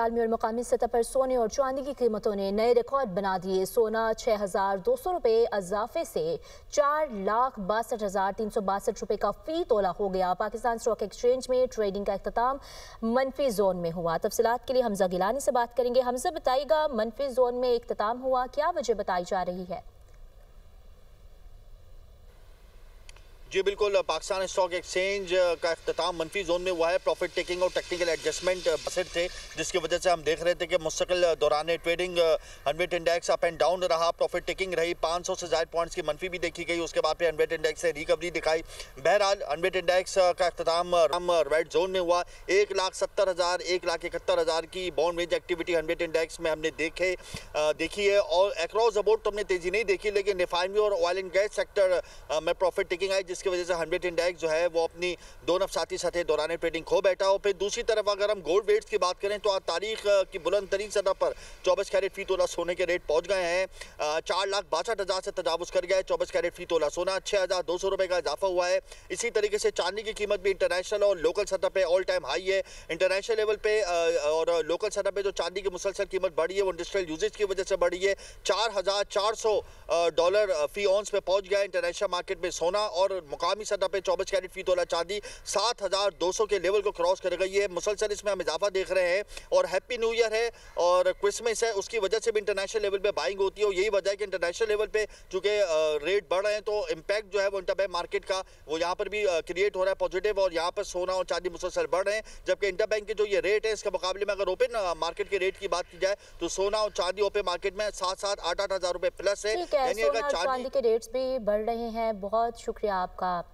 आलमी और मुकामी सतह पर सोने और चांदी की कीमतों ने नए रिकॉर्ड बना दिए। सोना 6,200 रुपये इजाफे से 4,62,362 रुपये का फी तोला हो गया। पाकिस्तान स्टॉक एक्सचेंज में ट्रेडिंग का इख्तिताम मनफी जोन में हुआ। तफसीलात के लिए हमजा गिलानी से बात करेंगे। हमजा, बताइएगा, मनफी जोन में इख्तिताम हुआ, क्या वजह बताई जा रही है? जी बिल्कुल, पाकिस्तान स्टॉक एक्सचेंज का इख्तिताम मनफी जोन में हुआ है। प्रॉफिट टेकिंग और टेक्निकल एडजस्टमेंट बसर थे, जिसकी वजह से हम देख रहे थे कि मुस्तकिल दौरान ट्रेडिंग हनवेट इंडेक्स अप एंड डाउन रहा। प्रॉफिट टेकिंग रही, 500 से ज़ायद पॉइंट्स की मनफी भी देखी गई। उसके बाद फिर हनवेट इंडेक्स से रिकवरी दिखाई। बहरहाल हनवेट इंडेक्स का इख्तिताम रेड जोन में हुआ। 1,70,000 1,71,000 की बॉन्ड रेंज एक्टिविटी हनवेट इंडेक्स में हमने देखी है। और अक्रॉस द बोर्ड तो हमने तेजी नहीं देखी, लेकिन रिफाइनरी और ऑयल एंड गैस सेक्टर में प्रॉफिट टेकिंग आई, जिसकी वजह से हनवेट इंडेक्स जो है वो अपनी दो नफसाती सतह दौरान ट्रेडिंग खो बैठा। और फिर दूसरी तरफ अगर हम गोल्ड रेट्स की बात करें तो आज तारीख की बुलंद तरीन सतह पर 24 कैरेट फी तोला सोने के रेट पहुंच गए हैं। 4,62,000 से तजावुज कर गया है 24 कैरेट फी तोला सोना। 6,200 रुपये का इजाफा हुआ है। इसी तरीके से चांदी की कीमत भी इंटरनेशनल और लोकल सतह पे ऑल टाइम हाई है। इंटरनेशनल लेवल पे और लोकल सतह पे जो चांदी की मुसलसल कीमत बढ़ी है वो इंडस्ट्रियल यूजेज की वजह से बढ़ी है। $4,400 फी ऑन्स पे पहुंच गया इंटरनेशनल मार्केट में सोना। और मुकामी सतह पे 24 कैरेट फी तोला चांदी 7,200 के लेवल को क्रॉस कर गई है। मुसलसल इसमें हम इजाफा देख रहे हैं। और हैप्पी न्यू ईयर है और क्रिसमस है, उसकी वजह से भी इंटरनेशनल लेवल पे बाइंग होती है। और यही वजह है कि इंटरनेशनल लेवल पे चूंकि रेट बढ़ रहे हैं तो इम्पैक्ट जो है वो इंटरबैंक मार्केट का वो यहाँ पर भी क्रिएट हो रहा है पॉजिटिव। और यहाँ पर सोना और चांदी मुसलसल बढ़ रहे हैं, जबकि इंटरबैंक के जो ये रेट है इसके मुकाबले में अगर ओपन मार्केट के रेट की बात की जाए तो सोना और चांदी ओपन मार्केट में 7,700 8,000 रुपए प्लस है। यानी अगर चांदी के रेट्स भी बढ़ रहे हैं। बहुत शुक्रिया आपका।